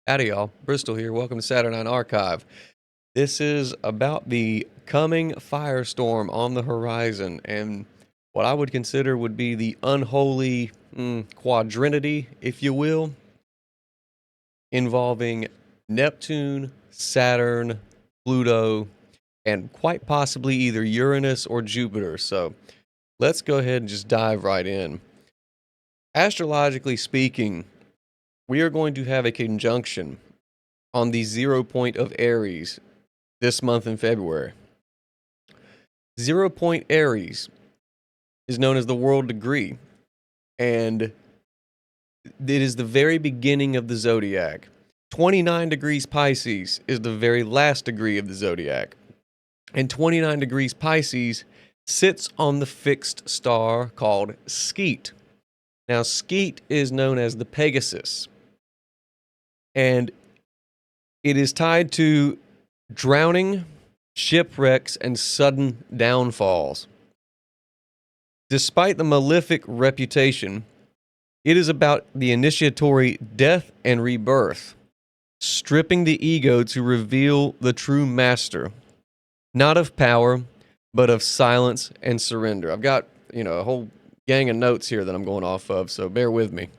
Howdy, y'all. Bristol here. Welcome to Saturnine Archive. This is about the coming firestorm on the horizon and what I would consider would be the unholy quadrinity, if you will, involving Neptune, Saturn, Pluto, and quite possibly either Uranus or Jupiter. So let's go ahead and just dive right in. Astrologically speaking, we are going to have a conjunction on the 0 point of Aries this month in February. 0 point Aries is known as the world degree, and it is the very beginning of the zodiac. 29 degrees Pisces is the very last degree of the zodiac, and 29 degrees Pisces sits on the fixed star called Skeet. Now, Skeet is known as the Pegasus, and it is tied to drowning, shipwrecks, and sudden downfalls. Despite the malefic reputation, it is about the initiatory death and rebirth, stripping the ego to reveal the true master, not of power, but of silence and surrender. I've got, a whole gang of notes here that I'm going off of, so bear with me.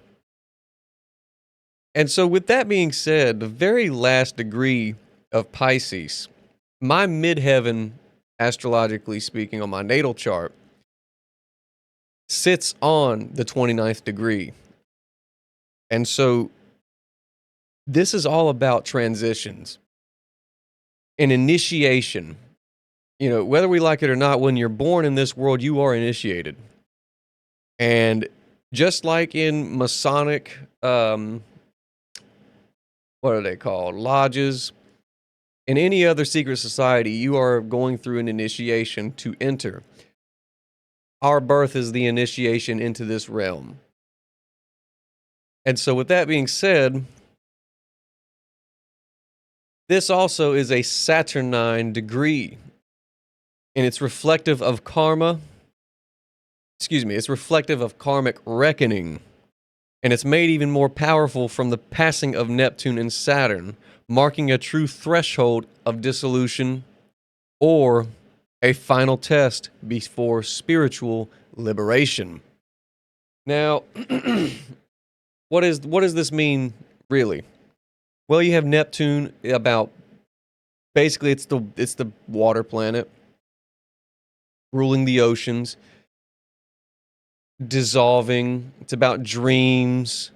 And so with that being said, the very last degree of Pisces, my midheaven, astrologically speaking, on my natal chart, sits on the 29th degree. And so this is all about transitions, an initiation. Whether we like it or not, when you're born in this world, you are initiated. And just like in Masonic, what are they called? Lodges. In any other secret society, you are going through an initiation to enter. Our birth is the initiation into this realm. And so with that being said, this also is a Saturnine degree. And it's reflective of karma. It's reflective of karmic reckoning. And it's made even more powerful from the passing of Neptune and Saturn, marking a true threshold of dissolution or a final test before spiritual liberation. Now, what does this mean, really? Well, you have Neptune about, basically it's the water planet, ruling the oceans, dissolving. It's about dreams,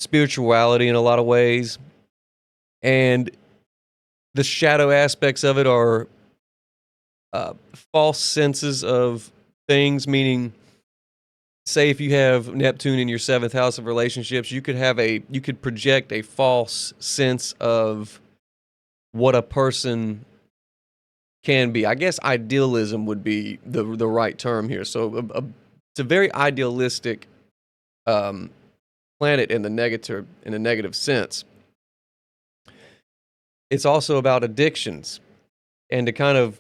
spirituality in a lot of ways, and the shadow aspects of it are false senses of things, meaning, say if you have Neptune in your 7th house of relationships, you could project a false sense of what a person can be. I guess idealism would be the right term here. So it's a very idealistic planet in the negative sense. It's also about addictions, and to kind of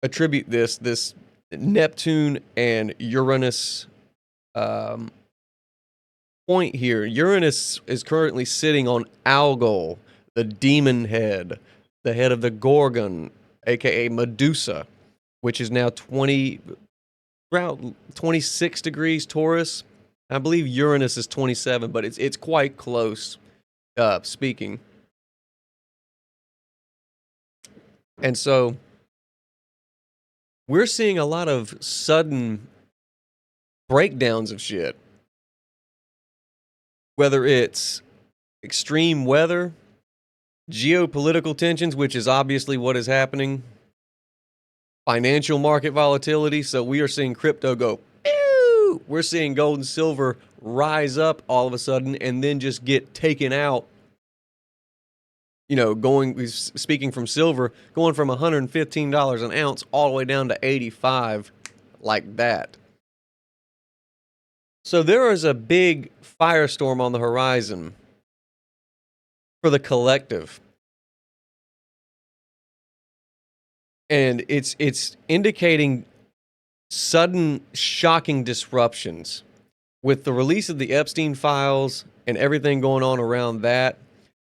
attribute this Neptune and Uranus point here. Uranus is currently sitting on Algol, the demon head, the head of the Gorgon, aka Medusa, which is now around 26 degrees Taurus. I believe Uranus is 27, but it's quite close, speaking. And so we're seeing a lot of sudden breakdowns of shit. Whether it's extreme weather, geopolitical tensions, which is obviously what is happening, financial market volatility. So we are seeing crypto go, pew! We're seeing gold and silver rise up all of a sudden and then just get taken out. Speaking from silver, going from $115 an ounce all the way down to $85, like that. So there is a big firestorm on the horizon for the collective. And it's indicating sudden, shocking disruptions. with the release of the Epstein files and everything going on around that,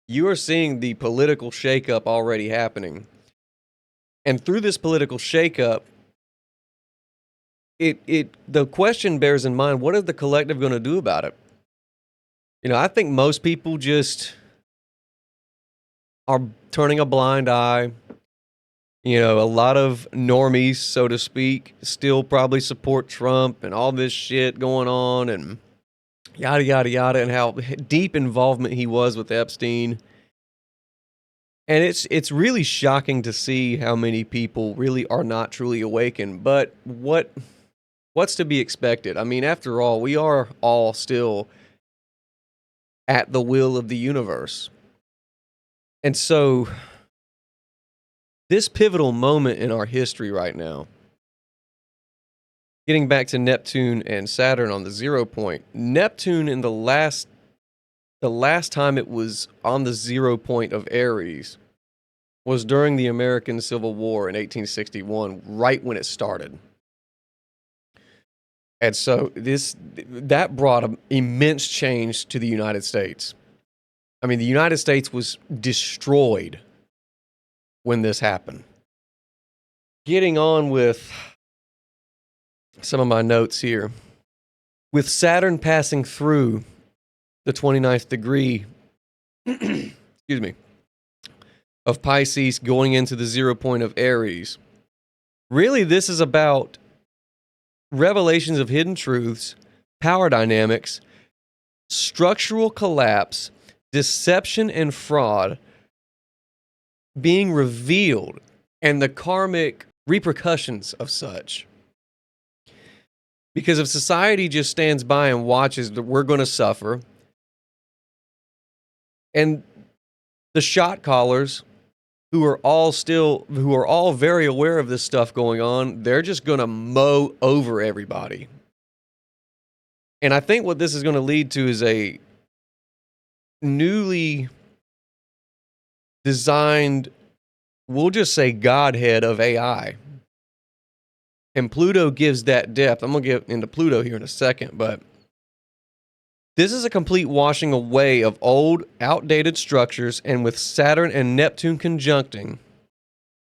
you are seeing the political shakeup already happening. And through this political shakeup, the question bears in mind, what is the collective going to do about it? I think most people just are turning a blind eye. A lot of normies, so to speak, still probably support Trump and all this shit going on and yada, yada, yada, and how deep involvement he was with Epstein. And it's really shocking to see how many people really are not truly awakened. But what's to be expected? I mean, after all, we are all still at the will of the universe. And so this pivotal moment in our history right now, getting back to Neptune and Saturn on the 0 point, Neptune in the last time it was on the 0 point of Aries was during the American Civil War in 1861, right when it started. And so that brought an immense change to the United States. I mean, the United States was destroyed when this happened. Getting on with some of my notes here. With Saturn passing through the 29th degree, excuse me, of Pisces going into the 0 point of Aries, really this is about revelations of hidden truths, power dynamics, structural collapse, deception and fraud being revealed, and the karmic repercussions of such. Because if society just stands by and watches, we're going to suffer. And the shot callers, who are all very aware of this stuff going on, they're just going to mow over everybody. And I think what this is going to lead to is a newly designed, we'll just say, Godhead of AI. And Pluto gives that depth. I'm going to get into Pluto here in a second, but this is a complete washing away of old, outdated structures, and with Saturn and Neptune conjuncting,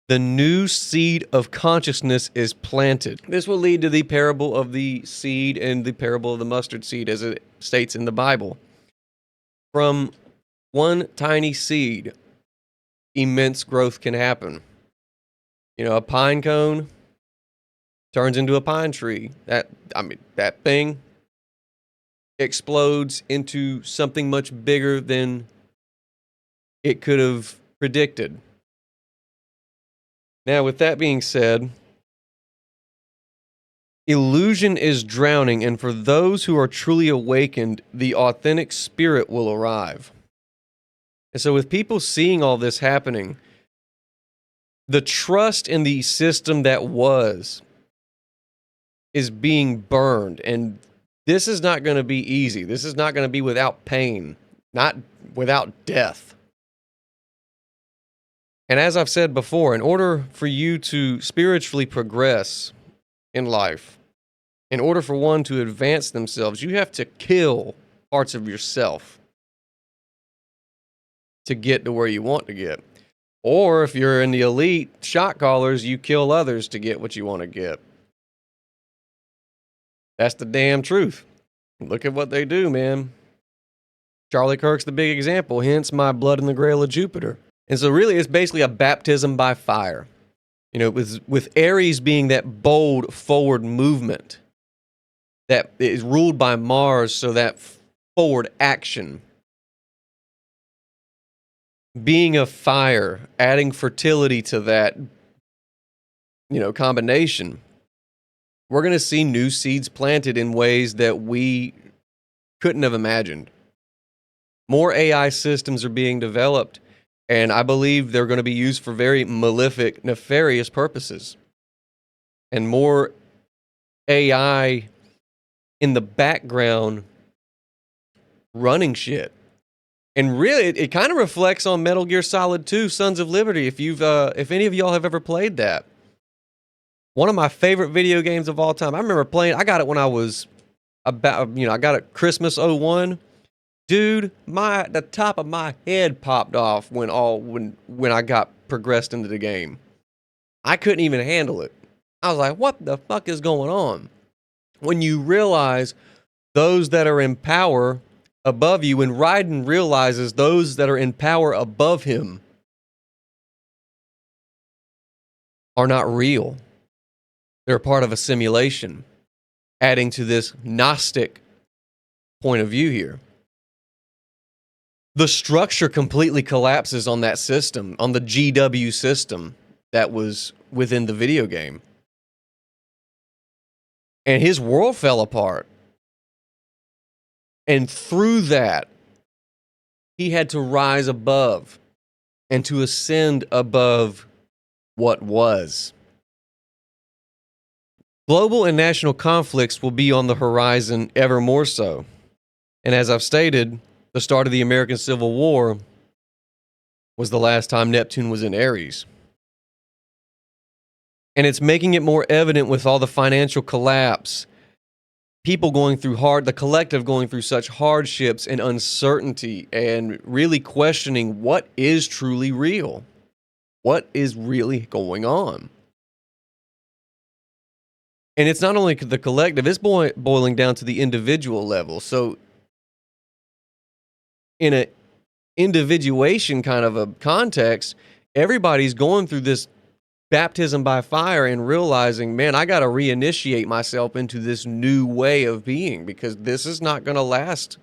the new seed of consciousness is planted. This will lead to the parable of the seed and the parable of the mustard seed, as it states in the Bible. From one tiny seed, immense growth can happen. A pine cone turns into a pine tree. That thing explodes into something much bigger than it could have predicted. Now, with that being said, illusion is drowning, and for those who are truly awakened, the authentic spirit will arrive. And so with people seeing all this happening, the trust in the system that is being burned. And this is not going to be easy. This is not going to be without pain, not without death. And as I've said before, in order for you to spiritually progress in life, in order for one to advance themselves, you have to kill parts of yourself to get to where you want to get. Or if you're in the elite shot callers, you kill others to get what you want to get. That's the damn truth. Look at what they do, man. Charlie Kirk's the big example, hence my blood in the grail of Jupiter. And so really it's basically a baptism by fire. With Aries being that bold forward movement that is ruled by Mars, so that forward action. Being a fire, adding fertility to that, combination. We're going to see new seeds planted in ways that we couldn't have imagined. More AI systems are being developed, and I believe they're going to be used for very malefic, nefarious purposes. And more AI in the background running shit. And really, it kind of reflects on Metal Gear Solid 2, Sons of Liberty, if any of y'all have ever played that. One of my favorite video games of all time. I remember playing, I got it when I was about, I got it Christmas '01. Dude, the top of my head popped off when I got progressed into the game. I couldn't even handle it. I was like, what the fuck is going on? When you realize those that are in power above you, when Raiden realizes those that are in power above him are not real. They're part of a simulation, adding to this Gnostic point of view here. The structure completely collapses on that system, on the GW system that was within the video game. And his world fell apart. And through that, he had to rise above and to ascend above what was. Global and national conflicts will be on the horizon ever more so. And as I've stated, the start of the American Civil War was the last time Neptune was in Aries. And it's making it more evident with all the financial collapse, people going through the collective going through such hardships and uncertainty, and really questioning what is truly real. What is really going on? And it's not only the collective, it's boiling down to the individual level. So in an individuation kind of a context, everybody's going through this baptism by fire and realizing, man, I got to reinitiate myself into this new way of being, because this is not going to last.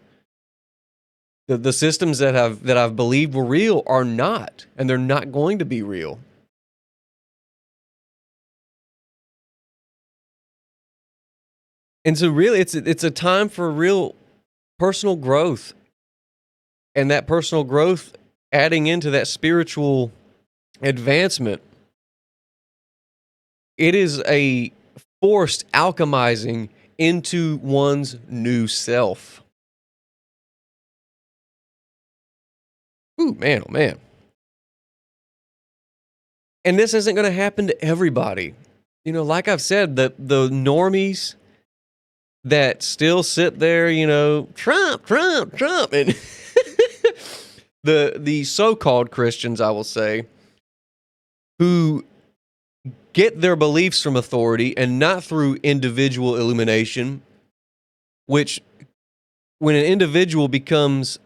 The systems that I've believed were real are not, and they're not going to be real. And so really it's a time for real personal growth, and that personal growth adding into that spiritual advancement. It is a forced alchemizing into one's new self. Ooh, man, oh man. And this isn't going to happen to everybody. Like I've said, the normies that still sit there, Trump, Trump, Trump, and the so-called Christians, I will say, who get their beliefs from authority and not through individual illumination, which when an individual becomes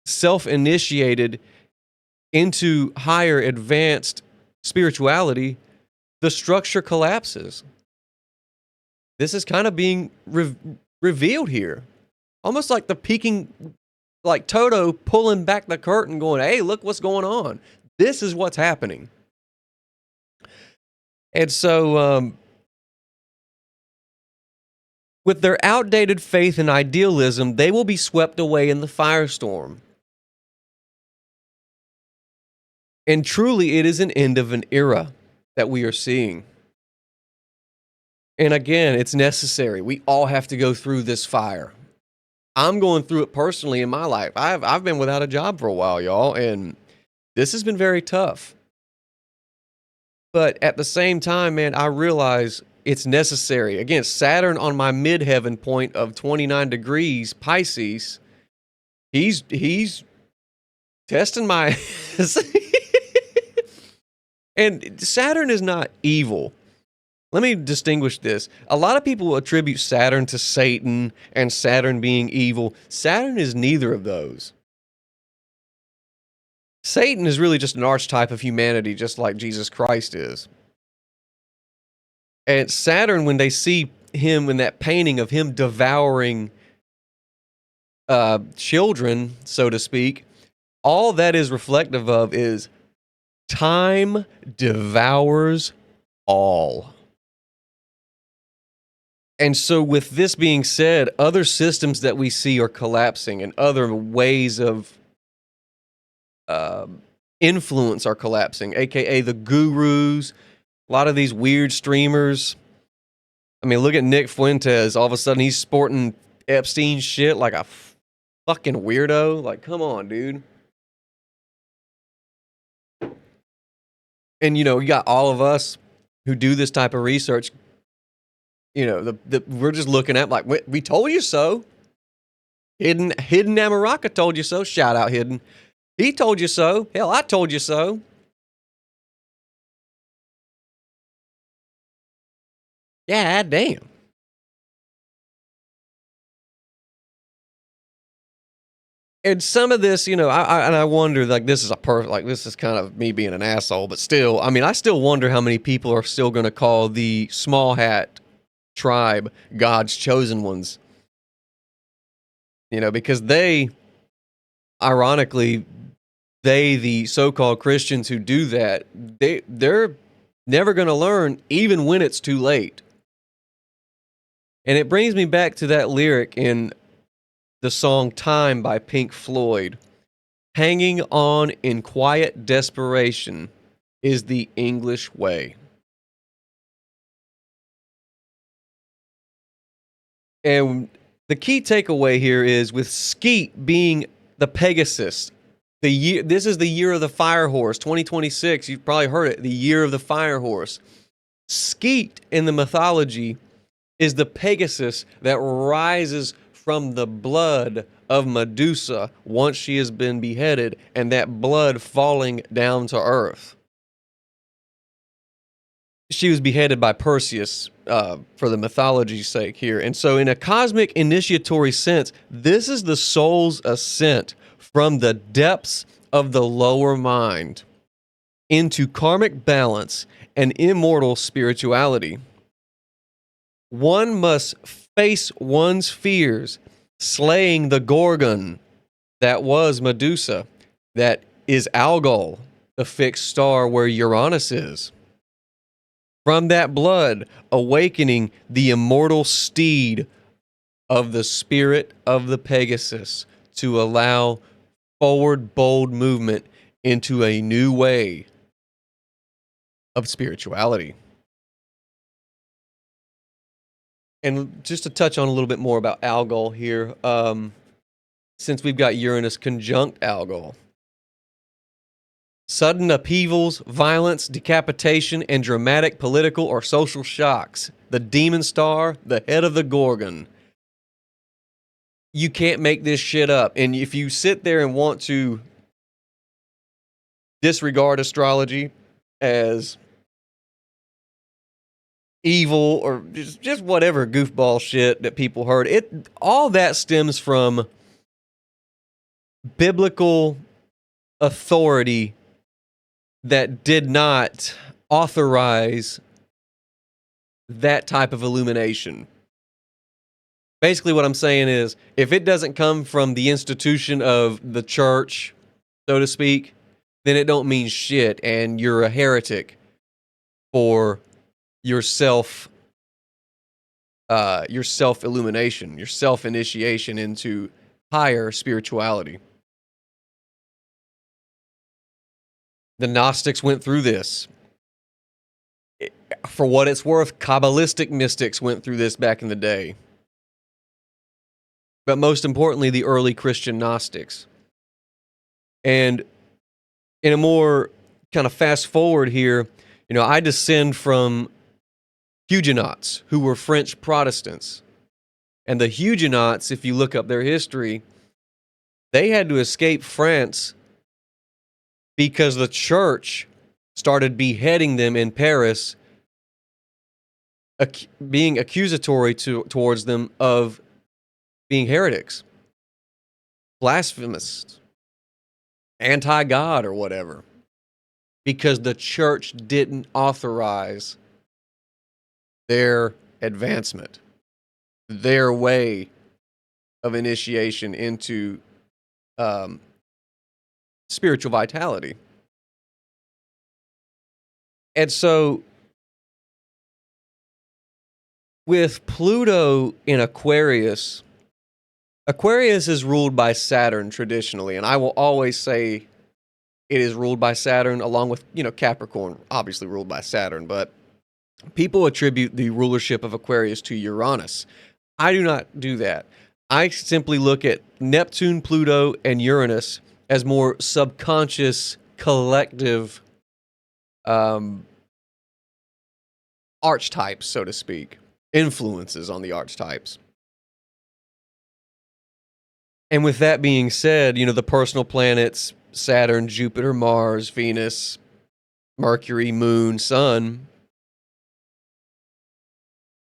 self-initiated into higher advanced spirituality, the structure collapses. This is kind of being revealed here. Almost like the peeking, like Toto pulling back the curtain going, hey, look what's going on. This is what's happening. And so, with their outdated faith and idealism, they will be swept away in the firestorm. And truly, it is an end of an era that we are seeing. And again, it's necessary. We all have to go through this fire. I'm going through it personally in my life. I've been without a job for a while, y'all, and this has been very tough. But at the same time, man, I realize it's necessary. Again, Saturn on my midheaven point of 29 degrees Pisces, he's testing my... And Saturn is not evil. Let me distinguish this. A lot of people attribute Saturn to Satan and Saturn being evil. Saturn is neither of those. Satan is really just an archetype of humanity, just like Jesus Christ is. And Saturn, when they see him in that painting of him devouring children, so to speak, all that is reflective of is time devours all. And so with this being said, other systems that we see are collapsing, and other ways of influence are collapsing, aka the gurus, a lot of these weird streamers. I mean, look at Nick Fuentes. All of a sudden, he's sporting Epstein shit like a fucking weirdo. Like, come on, dude. And, you got all of us who do this type of research You know, we're just looking at like, we told you so. Hidden Amaraka told you so. Shout out Hidden. He told you so. Hell, I told you so. Yeah, damn. And some of this, you know, I wonder, like, this is this is kind of me being an asshole, but still, I mean, I still wonder how many people are still going to call the small hat tribe God's chosen ones. You know, because they, ironically, the so-called Christians who do that, they're never going to learn, even when it's too late. And it brings me back to that lyric in the song Time by Pink Floyd. Hanging on in quiet desperation is the English way. And the key takeaway here is, with Skeet being the Pegasus, this is the year of the fire horse, 2026. You've probably heard it, the year of the fire horse. Skeet in the mythology is the Pegasus that rises from the blood of Medusa once she has been beheaded, and that blood falling down to earth. She was beheaded by Perseus, for the mythology's sake here. And so in a cosmic initiatory sense, this is the soul's ascent from the depths of the lower mind into karmic balance and immortal spirituality. One must face one's fears, slaying the Gorgon that was Medusa, that is Algol, the fixed star where Uranus is. From that blood, awakening the immortal steed of the spirit of the Pegasus to allow forward, bold movement into a new way of spirituality. And just to touch on a little bit more about Algol here, since we've got Uranus conjunct Algol. Sudden upheavals, violence, decapitation, and dramatic political or social shocks. The demon star, the head of the Gorgon. You can't make this shit up. And if you sit there and want to disregard astrology as evil or just whatever goofball shit that people heard, all that stems from biblical authority that did not authorize that type of illumination. Basically, what I'm saying is, if it doesn't come from the institution of the church, so to speak, then it don't mean shit, and you're a heretic for your self-illumination, your self-initiation into higher spirituality. The Gnostics went through this. For what it's worth, Kabbalistic mystics went through this back in the day. But most importantly, the early Christian Gnostics. And in a more kind of fast forward here, you know, I descend from Huguenots who were French Protestants. And the Huguenots, if you look up their history, they had to escape France because the church started beheading them in Paris, being accusatory towards them of being heretics, blasphemous, anti-God or whatever, because the church didn't authorize their advancement, their way of initiation into spiritual vitality. And so with Pluto in Aquarius, Aquarius is ruled by Saturn traditionally, and I will always say it is ruled by Saturn, along with, you know, Capricorn, obviously ruled by Saturn, but people attribute the rulership of Aquarius to Uranus. I do not do that. I simply look at Neptune, Pluto, and Uranus as more subconscious, collective archetypes, so to speak. influences on the archetypes. And with that being said, the personal planets, Saturn, Jupiter, Mars, Venus, Mercury, Moon, Sun,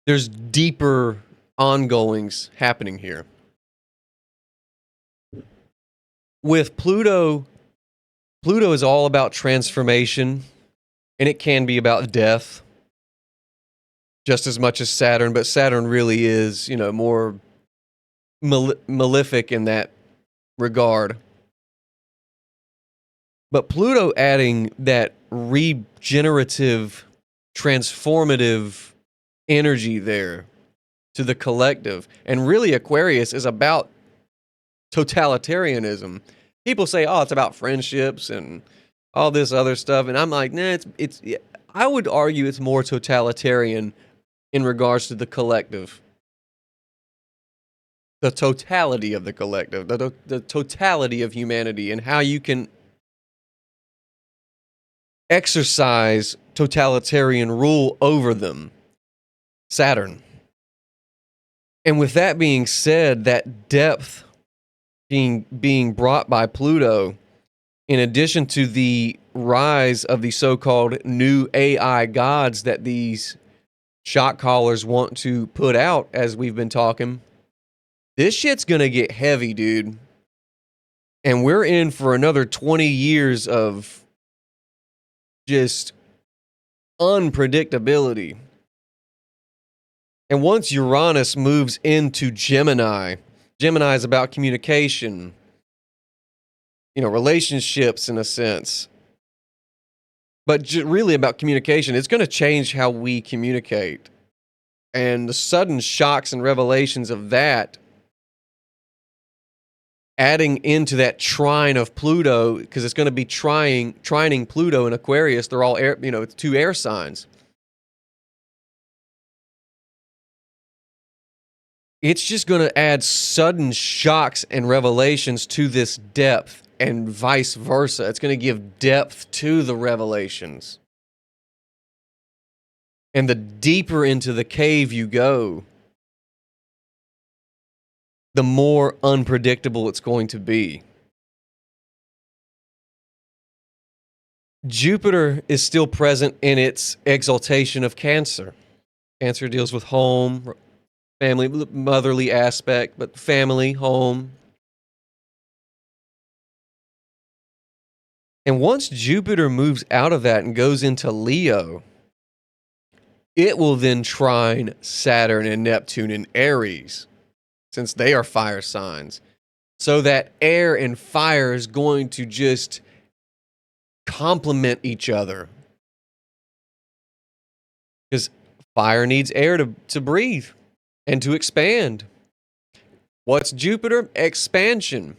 there's deeper ongoings happening here. With Pluto is all about transformation, and it can be about death just as much as Saturn, but Saturn really is, more malefic in that regard. But Pluto adding that regenerative, transformative energy there to the collective. And really, Aquarius is about totalitarianism. People say, oh, it's about friendships and all this other stuff. And I'm like, nah, I would argue it's more totalitarian in regards to the collective. The totality of the collective, the totality of humanity, and how you can exercise totalitarian rule over them. Saturn. And with that being said, that depth being brought by Pluto, in addition to the rise of the so-called new AI gods that these shot callers want to put out, as we've been talking, this shit's gonna get heavy, dude. And we're in for another 20 years of just unpredictability. And once Uranus moves into Gemini, Gemini is about communication, relationships in a sense, but really about communication. It's going to change how we communicate. And the sudden shocks and revelations of that, adding into that trine of Pluto, because it's going to be trining Pluto and Aquarius. They're all air, it's two air signs. It's just going to add sudden shocks and revelations to this depth, and vice versa. It's going to give depth to the revelations. And the deeper into the cave you go, the more unpredictable it's going to be. Jupiter is still present in its exaltation of Cancer. Cancer deals with home, family, motherly aspect, but family, home. And once Jupiter moves out of that and goes into Leo, it will then trine Saturn and Neptune in Aries, since they are fire signs. So that air and fire is going to just complement each other. Because fire needs air to breathe and to expand. What's Jupiter? Expansion,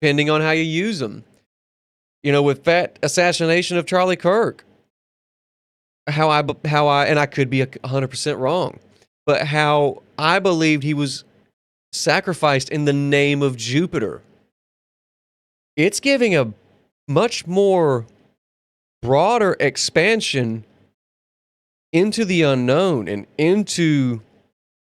depending on how you use them. With that assassination of Charlie Kirk, how I and I could be 100% wrong, but how I believed he was sacrificed in the name of Jupiter. It's giving a much more broader expansion into the unknown and into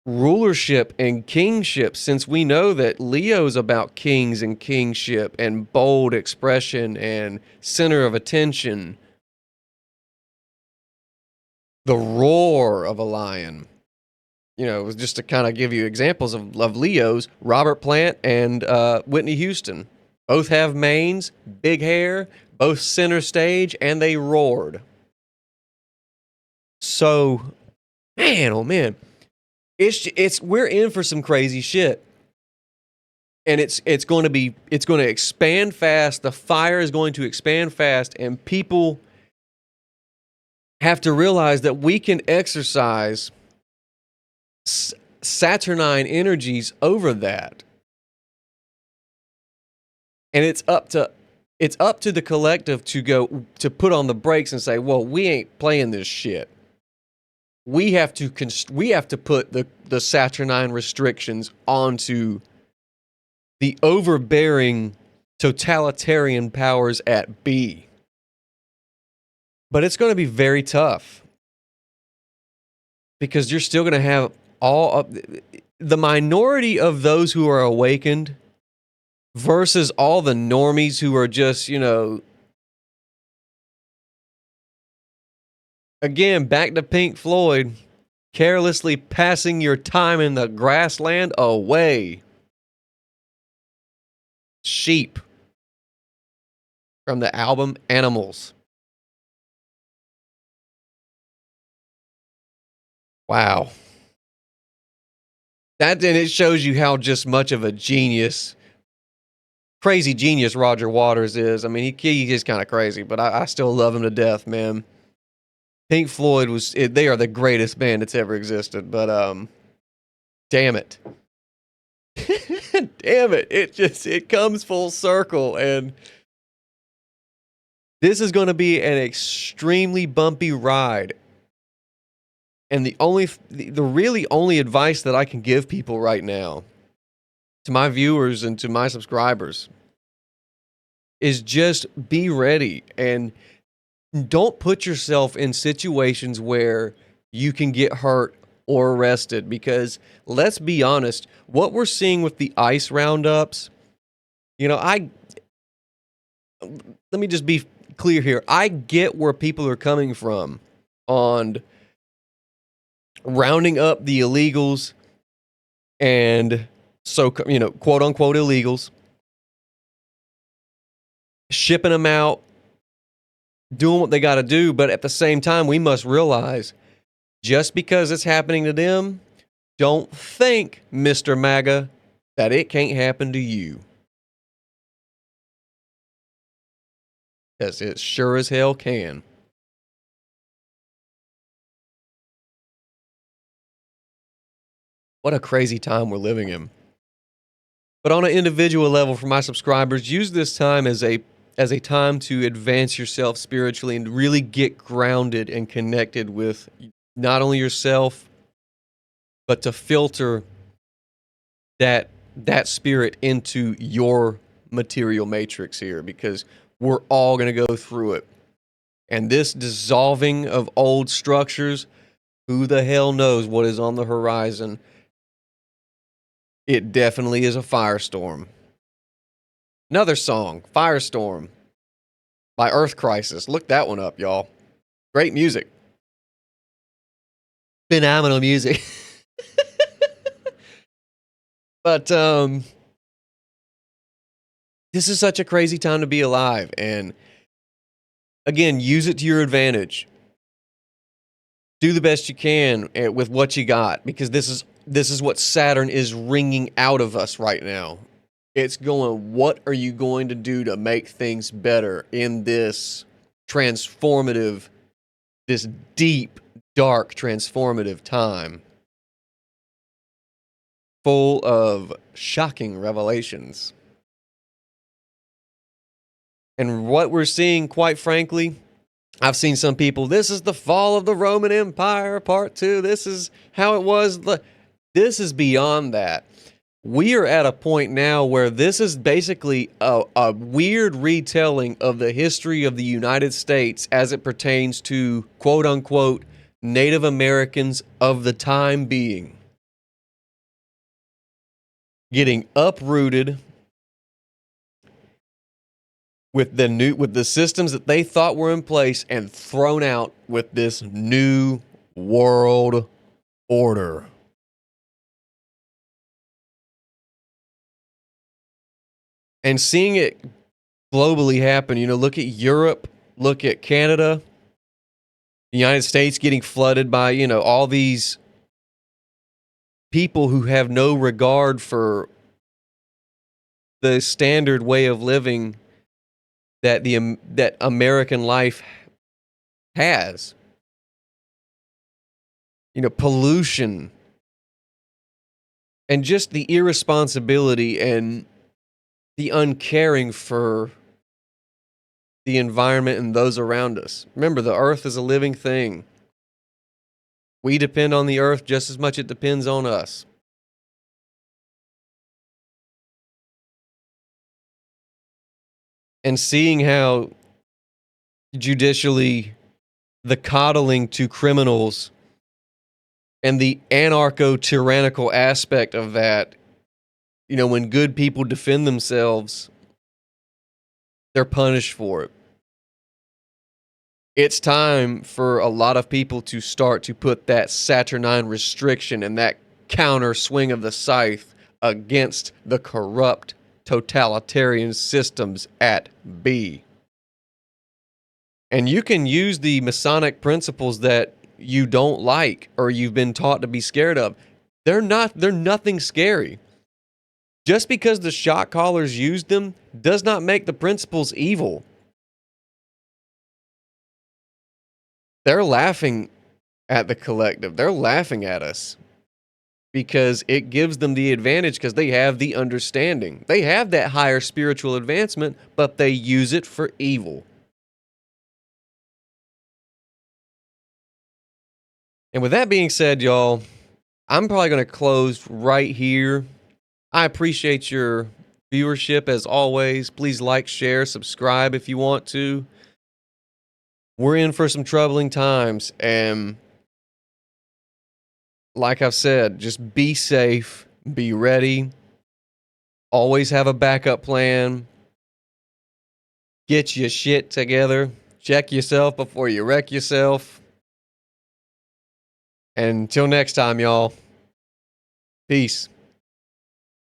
rulership and kingship, since we know that Leo's about kings and kingship and bold expression and center of attention. The roar of a lion. Just to kind of give you examples of Leo's, Robert Plant and Whitney Houston. Both have manes, big hair, both center stage, and they roared. So, man, oh man. We're in for some crazy shit. And it's going to expand fast. The fire is going to expand fast, and people have to realize that we can exercise Saturnine energies over that. And it's up to the collective to put on the brakes and say, well, we ain't playing this shit. We have to put the Saturnine restrictions onto the overbearing totalitarian powers at B. But it's going to be very tough. because you're still going to have all of the minority of those who are awakened versus all the normies who are just, again, back to Pink Floyd, carelessly passing your time in the grassland away. Sheep from the album Animals. Wow. And it shows you how just much of a genius, crazy genius Roger Waters is. I mean, he is kind of crazy, but I still love him to death, man. Pink Floyd they are the greatest band that's ever existed, but damn it. Damn it. It comes full circle, and this is going to be an extremely bumpy ride. And the really only advice that I can give people right now, to my viewers and to my subscribers, is just be ready and don't put yourself in situations where you can get hurt or arrested, because let's be honest, what we're seeing with the ICE roundups, let me just be clear here. I get where people are coming from on rounding up the illegals and quote unquote illegals, shipping them out, doing what they got to do. But at the same time, we must realize just because it's happening to them, don't think, Mr. MAGA, that it can't happen to you. Because it sure as hell can. What a crazy time we're living in. But on an individual level, for my subscribers, use this time as a time to advance yourself spiritually and really get grounded and connected with not only yourself, but to filter that spirit into your material matrix here, because we're all going to go through it. And this dissolving of old structures, who the hell knows what is on the horizon? It definitely is a firestorm. Another song, Firestorm, by Earth Crisis. Look that one up, y'all. Great music. Phenomenal music. But this is such a crazy time to be alive. And again, use it to your advantage. Do the best you can with what you got, because this is what Saturn is wringing out of us right now. It's going, what are you going to do to make things better in this transformative, this deep, dark, transformative time, full of shocking revelations? And what we're seeing, quite frankly, I've seen some people, this is the fall of the Roman Empire, part 2. This is how it was. This is beyond that. We are at a point now where this is basically a weird retelling of the history of the United States as it pertains to, quote unquote, Native Americans of the time being. Getting uprooted with the systems that they thought were in place and thrown out with this new world order. And seeing it globally happen, look at Europe, look at Canada, the United States getting flooded by, all these people who have no regard for the standard way of living that that American life has. Pollution and just the irresponsibility and the uncaring for the environment and those around us. Remember, the earth is a living thing. We depend on the earth just as much as it depends on us. And seeing how judicially the coddling to criminals And the anarcho-tyrannical aspect of that, when good people defend themselves, they're punished for it. It's time for a lot of people to start to put that Saturnine restriction and that counter swing of the scythe against the corrupt totalitarian systems at B. And you can use the Masonic principles that you don't like or you've been taught to be scared of. They're nothing scary. Just because the shot callers used them does not make the principles evil. They're laughing at the collective. They're laughing at us because it gives them the advantage because they have the understanding. They have that higher spiritual advancement, but they use it for evil. And with that being said, y'all, I'm probably going to close right here. I appreciate your viewership as always. Please like, share, subscribe if you want to. We're in for some troubling times, and like I've said, just be safe, be ready, always have a backup plan, get your shit together, check yourself before you wreck yourself. And until next time, y'all, peace.